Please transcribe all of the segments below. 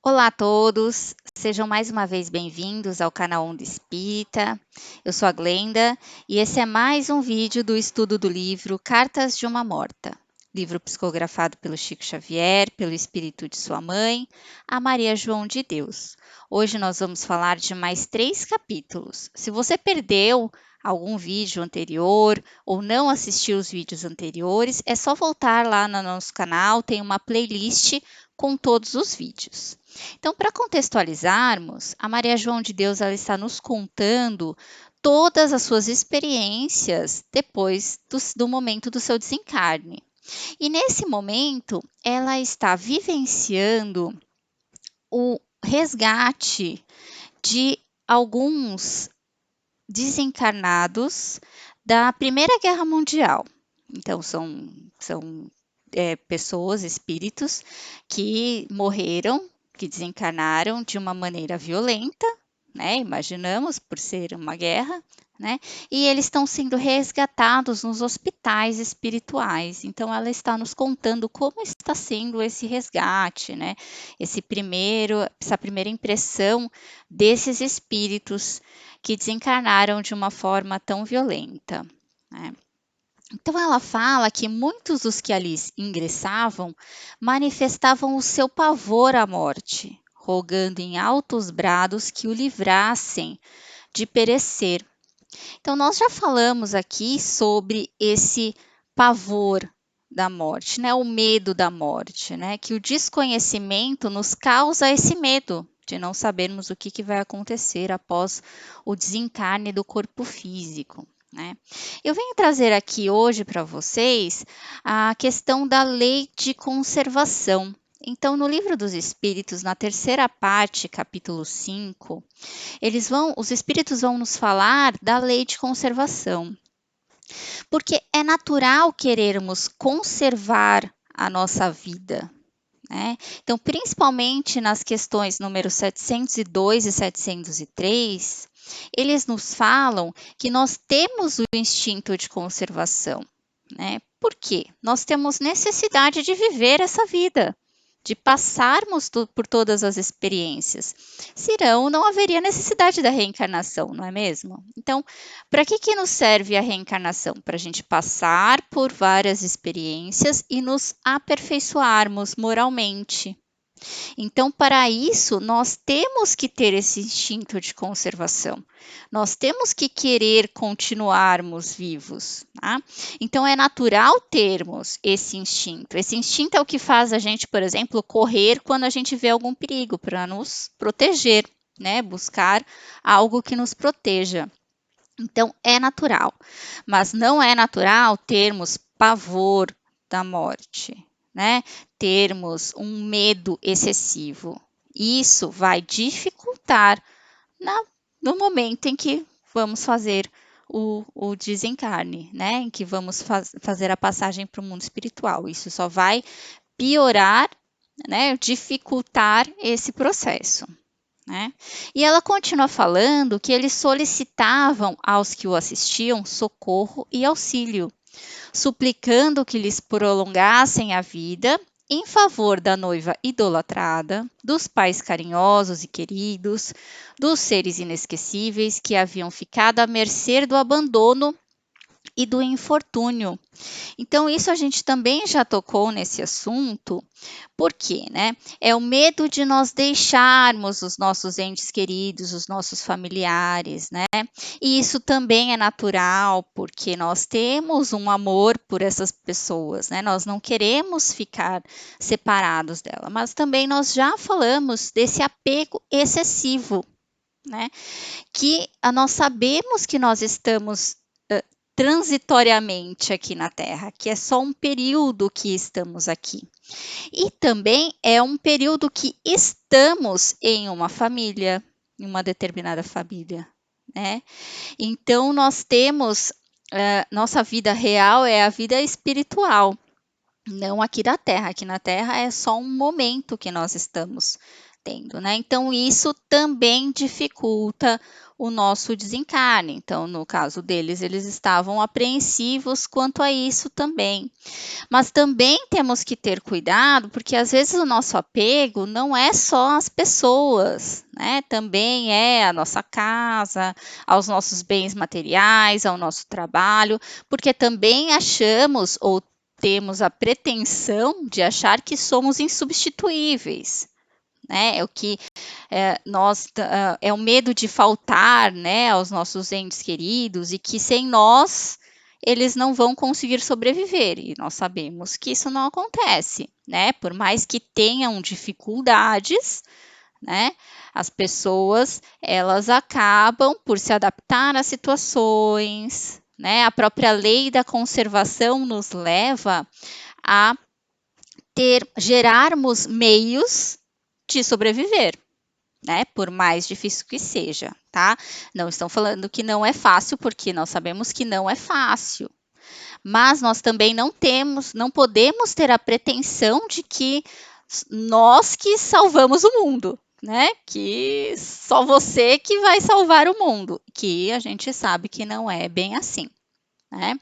Olá a todos, sejam mais uma vez bem-vindos ao canal Onda Espírita. Eu sou a Glenda e esse é mais um vídeo do estudo do livro Cartas de uma Morta, livro psicografado pelo Chico Xavier, pelo espírito de sua mãe, a Maria João de Deus. Hoje nós vamos falar de mais 3 capítulos. Se você perdeu algum vídeo anterior ou não assistiu os vídeos anteriores, é só voltar lá no nosso canal, tem uma playlist com todos os vídeos. Então, para contextualizarmos, a Maria João de Deus ela está nos contando todas as suas experiências depois do momento do seu desencarne. E nesse momento, ela está vivenciando o resgate de alguns desencarnados da Primeira Guerra Mundial. Então, são pessoas, espíritos, que morreram, que desencarnaram de uma maneira violenta, né? Imaginamos, por ser uma guerra, né? E eles estão sendo resgatados nos hospitais espirituais. Então, ela está nos contando como está sendo esse resgate, né? Essa primeira impressão desses espíritos que desencarnaram de uma forma tão violenta, né? Então, ela fala que muitos dos que ali ingressavam manifestavam o seu pavor à morte, rogando em altos brados que o livrassem de perecer. Então, nós já falamos aqui sobre esse pavor da morte, né? O medo da morte, né? Que o desconhecimento nos causa esse medo de não sabermos o que vai acontecer após o desencarne do corpo físico, né? Eu venho trazer aqui hoje para vocês a questão da lei de conservação. Então, no Livro dos Espíritos, na terceira parte, capítulo 5, os espíritos vão nos falar da lei de conservação. Porque é natural querermos conservar a nossa vida, né? Então, principalmente nas questões número 702 e 703, eles nos falam que nós temos o instinto de conservação, né? Por quê? Nós temos necessidade de viver essa vida, de passarmos por todas as experiências. Senão, não haveria necessidade da reencarnação, não é mesmo? Então, para que nos serve a reencarnação? Para a gente passar por várias experiências e nos aperfeiçoarmos moralmente. Então, para isso, nós temos que ter esse instinto de conservação. Nós temos que querer continuarmos vivos. Tá? Então, é natural termos esse instinto. Esse instinto é o que faz a gente, por exemplo, correr quando a gente vê algum perigo, para nos proteger, né? Buscar algo que nos proteja. Então, é natural. Mas não é natural termos pavor da morte, né? Termos um medo excessivo. Isso vai dificultar no momento em que vamos fazer o desencarne, né? Em que vamos fazer a passagem para o mundo espiritual. Isso só vai piorar, né? Dificultar esse processo. Né? E ela continua falando que eles solicitavam aos que o assistiam socorro e auxílio, suplicando que lhes prolongassem a vida em favor da noiva idolatrada, dos pais carinhosos e queridos, dos seres inesquecíveis que haviam ficado à mercê do abandono e do infortúnio. Então, isso a gente também já tocou nesse assunto, porque, né? É o medo de nós deixarmos os nossos entes queridos, os nossos familiares, né? E isso também é natural, porque nós temos um amor por essas pessoas, né? Nós não queremos ficar separados dela, mas também nós já falamos desse apego excessivo, né? Que nós sabemos que nós estamos transitoriamente aqui na Terra, que é só um período que estamos aqui. E também é um período que estamos em uma família, em uma determinada família, né? Então, nós temos, nossa vida real é a vida espiritual, não aqui da Terra. Aqui na Terra é só um momento que nós estamos tendo, né? Então, isso também dificulta o nosso desencarne. Então, no caso deles, eles estavam apreensivos quanto a isso também. Mas também temos que ter cuidado, porque às vezes o nosso apego não é só às pessoas, né? Também é a nossa casa, aos nossos bens materiais, ao nosso trabalho, porque também achamos ou temos a pretensão de achar que somos insubstituíveis, né? É o que é o medo de faltar, né, aos nossos entes queridos e que sem nós eles não vão conseguir sobreviver. E nós sabemos que isso não acontece, né? Por mais que tenham dificuldades, né? As pessoas elas acabam por se adaptar às situações, né? A própria lei da conservação nos leva a gerarmos meios de sobreviver, né? Por mais difícil que seja, tá? Não estão falando que não é fácil, porque nós sabemos que não é fácil. Mas nós também não podemos ter a pretensão de que nós que salvamos o mundo, né? Que só você que vai salvar o mundo, que a gente sabe que não é bem assim, né?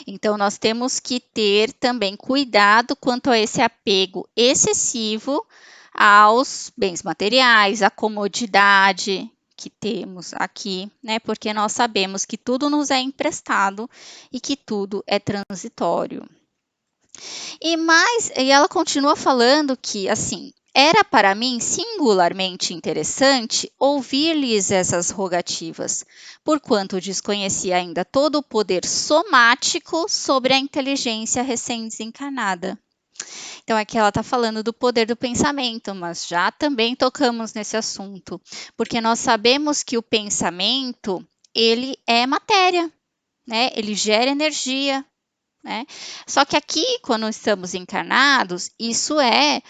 Então nós temos que ter também cuidado quanto a esse apego excessivo aos bens materiais, à comodidade que temos aqui, né? Porque nós sabemos que tudo nos é emprestado e que tudo é transitório. E ela continua falando que, assim, era para mim singularmente interessante ouvir-lhes essas rogativas, porquanto desconhecia ainda todo o poder somático sobre a inteligência recém-desencarnada. Então, aqui ela está falando do poder do pensamento, mas já também tocamos nesse assunto, porque nós sabemos que o pensamento, ele é matéria, né? Ele gera energia, né? Só que aqui, quando estamos encarnados, isso é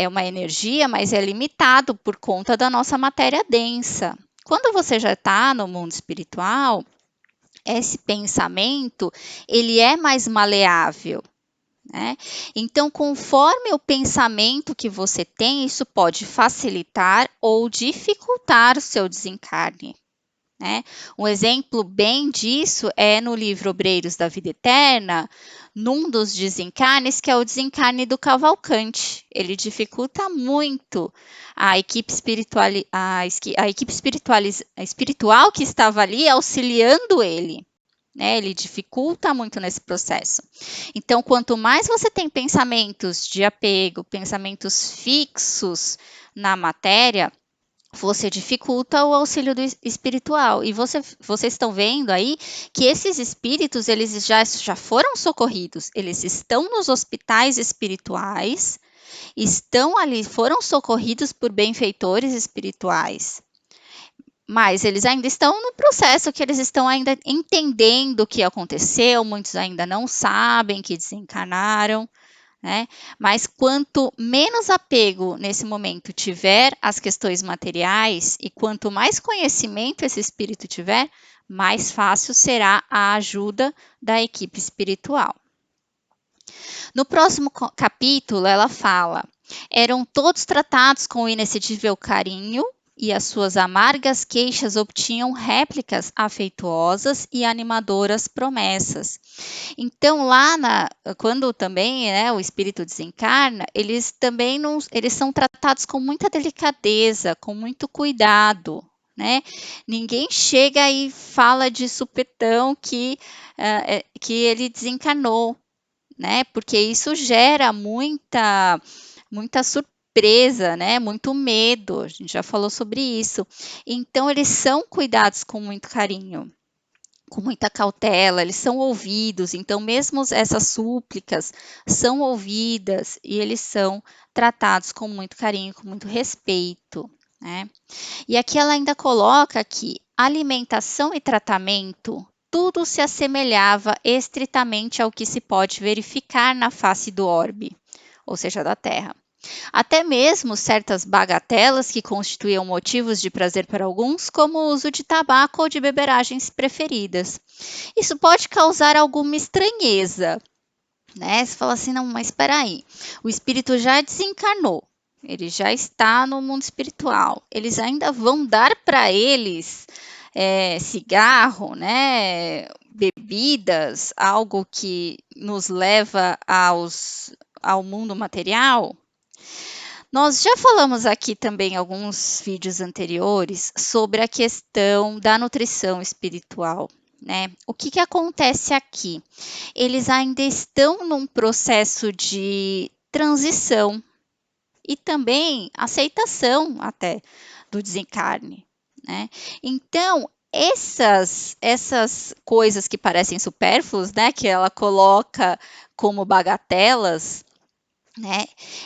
uma energia, mas é limitado por conta da nossa matéria densa. Quando você já está no mundo espiritual, esse pensamento, ele é mais maleável, né? Então, conforme o pensamento que você tem, isso pode facilitar ou dificultar o seu desencarne, né? Um exemplo bem disso é no livro Obreiros da Vida Eterna, num dos desencarnes, que é o desencarne do Cavalcante. Ele dificulta muito a equipe espiritual que estava ali auxiliando ele, né? Ele dificulta muito nesse processo. Então, quanto mais você tem pensamentos de apego, pensamentos fixos na matéria, você dificulta o auxílio espiritual. E vocês estão vendo aí que esses espíritos, eles já foram socorridos. Eles estão nos hospitais espirituais, estão ali, foram socorridos por benfeitores espirituais. Mas eles ainda estão no processo que eles estão ainda entendendo o que aconteceu, muitos ainda não sabem que desencarnaram, né? Mas quanto menos apego nesse momento tiver às questões materiais e quanto mais conhecimento esse espírito tiver, mais fácil será a ajuda da equipe espiritual. No próximo capítulo, ela fala: eram todos tratados com inexcedível carinho e as suas amargas queixas obtinham réplicas afetuosas e animadoras promessas. Então, quando também, né, o espírito desencarna, eles também eles são tratados com muita delicadeza, com muito cuidado, né? Ninguém chega e fala de supetão que ele desencarnou, né? Porque isso gera muita surpresa, né? Muito medo. A gente já falou sobre isso. Então, eles são cuidados com muito carinho, com muita cautela, eles são ouvidos. Então, mesmo essas súplicas são ouvidas e eles são tratados com muito carinho, com muito respeito, né? E aqui ela ainda coloca que alimentação e tratamento, tudo se assemelhava estritamente ao que se pode verificar na face do orbe, ou seja, da Terra. Até mesmo certas bagatelas que constituíam motivos de prazer para alguns, como o uso de tabaco ou de beberagens preferidas. Isso pode causar alguma estranheza, né? Você fala assim, não, mas espera aí, o espírito já desencarnou, ele já está no mundo espiritual. Eles ainda vão dar para eles cigarro, né, bebidas, algo que nos leva ao mundo material. Nós já falamos aqui também em alguns vídeos anteriores sobre a questão da nutrição espiritual, né? O que acontece aqui? Eles ainda estão num processo de transição e também aceitação até do desencarne, né? Então, essas coisas que parecem supérfluas, né, que ela coloca como bagatelas, né,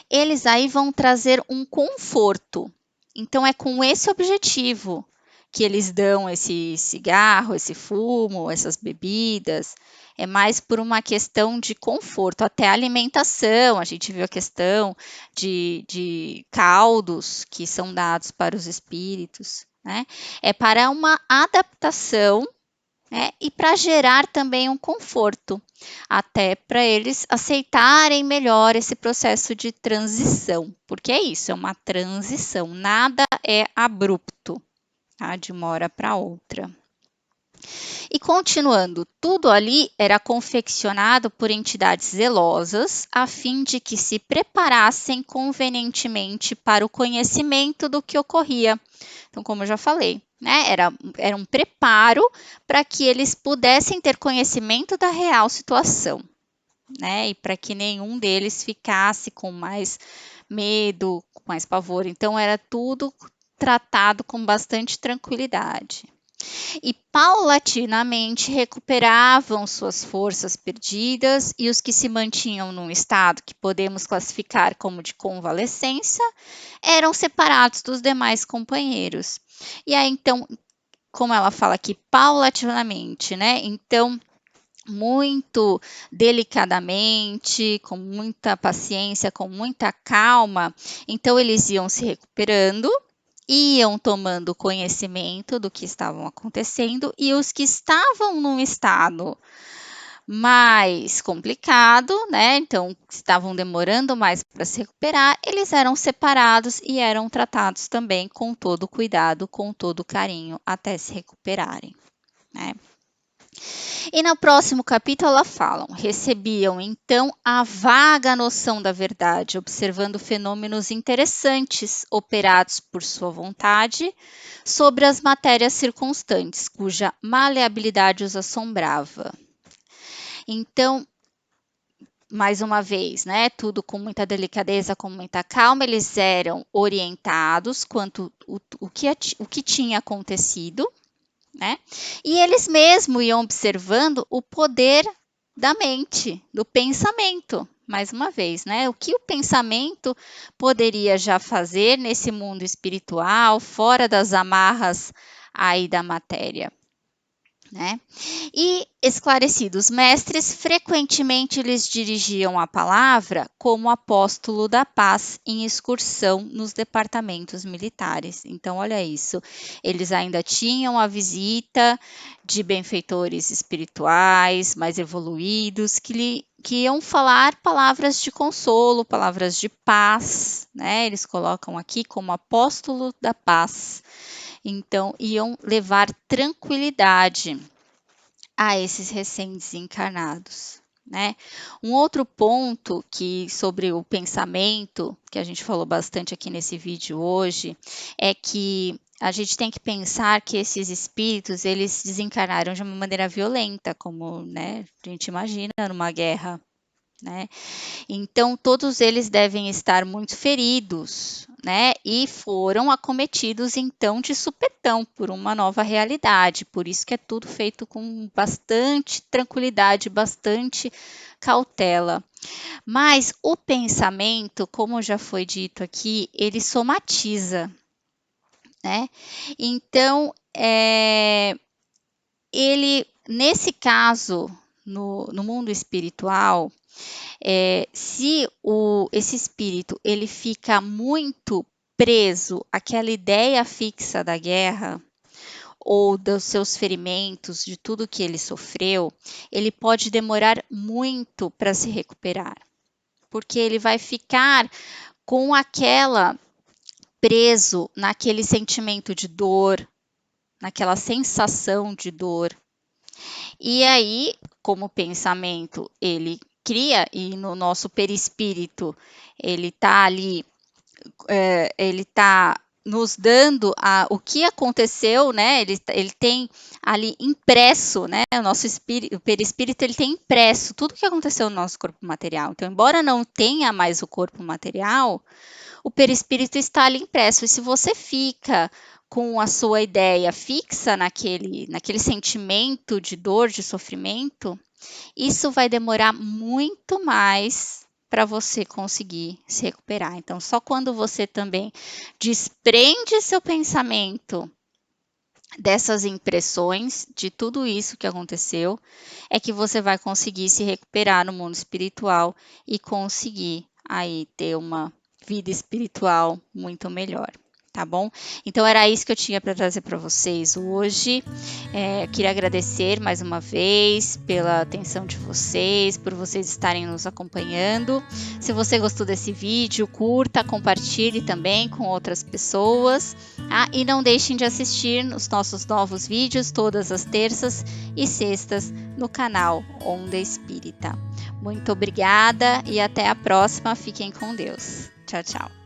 eles aí vão trazer um conforto. Então, é com esse objetivo que eles dão esse cigarro, esse fumo, essas bebidas. É mais por uma questão de conforto, até a alimentação. A gente viu a questão de caldos que são dados para os espíritos, né? É para uma adaptação, né? E para gerar também um conforto, até para eles aceitarem melhor esse processo de transição, porque é isso, é uma transição, nada é abrupto, tá? De uma hora para outra. E continuando, tudo ali era confeccionado por entidades zelosas, a fim de que se preparassem convenientemente para o conhecimento do que ocorria. Então, como eu já falei, né, era um preparo para que eles pudessem ter conhecimento da real situação, né, e para que nenhum deles ficasse com mais medo, com mais pavor. Então, era tudo tratado com bastante tranquilidade. E paulatinamente recuperavam suas forças perdidas, e os que se mantinham num estado que podemos classificar como de convalescência eram separados dos demais companheiros. E aí, então, como ela fala aqui, paulatinamente, né? Então, muito delicadamente, com muita paciência, com muita calma, então eles iam se recuperando, iam tomando conhecimento do que estavam acontecendo, e os que estavam num estado mais complicado, né? Então, estavam demorando mais para se recuperar, eles eram separados e eram tratados também com todo cuidado, com todo carinho, até se recuperarem, né? E no próximo capítulo ela falam, recebiam então a vaga noção da verdade, observando fenômenos interessantes operados por sua vontade sobre as matérias circunstantes, cuja maleabilidade os assombrava. Então, mais uma vez, né, tudo com muita delicadeza, com muita calma, eles eram orientados quanto o que tinha acontecido, né? E eles mesmos iam observando o poder da mente, do pensamento, mais uma vez, né? O que o pensamento poderia já fazer nesse mundo espiritual, fora das amarras aí da matéria, né? E esclarecidos mestres frequentemente lhes dirigiam a palavra como apóstolo da paz em excursão nos departamentos militares. Então, olha isso, eles ainda tinham a visita de benfeitores espirituais mais evoluídos que iam falar palavras de consolo, palavras de paz, né? Eles colocam aqui como apóstolo da paz. Então, iam levar tranquilidade a esses recém-desencarnados, né? Um outro ponto que sobre o pensamento, que a gente falou bastante aqui nesse vídeo hoje, é que a gente tem que pensar que esses espíritos, eles desencarnaram de uma maneira violenta, como, né, a gente imagina numa guerra, né? Então, todos eles devem estar muito feridos, né? E foram acometidos, então, de supetão por uma nova realidade. Por isso que é tudo feito com bastante tranquilidade, bastante cautela. Mas o pensamento, como já foi dito aqui, ele somatiza, né? Então, ele, nesse caso, no mundo espiritual, se esse espírito ele fica muito preso àquela ideia fixa da guerra ou dos seus ferimentos, de tudo que ele sofreu, ele pode demorar muito para se recuperar, porque ele vai ficar com aquela preso naquele sentimento de dor, naquela sensação de dor. E aí, como o pensamento ele cria, e no nosso perispírito ele está ali, ele está nos dando o que aconteceu, né? Ele tem ali impresso, né? O nosso espírito, o perispírito, ele tem impresso tudo o que aconteceu no nosso corpo material. Então, embora não tenha mais o corpo material, o perispírito está ali impresso. E se você fica com a sua ideia fixa naquele sentimento de dor, de sofrimento, isso vai demorar muito mais para você conseguir se recuperar. Então, só quando você também desprende seu pensamento dessas impressões, de tudo isso que aconteceu, é que você vai conseguir se recuperar no mundo espiritual e conseguir aí ter uma vida espiritual muito melhor. Tá bom? Então era isso que eu tinha para trazer para vocês hoje. Queria agradecer mais uma vez pela atenção de vocês, por vocês estarem nos acompanhando. Se você gostou desse vídeo, curta, compartilhe também com outras pessoas. E não deixem de assistir os nossos novos vídeos todas as terças e sextas no canal Onda Espírita. Muito obrigada e até a próxima. Fiquem com Deus. Tchau, tchau.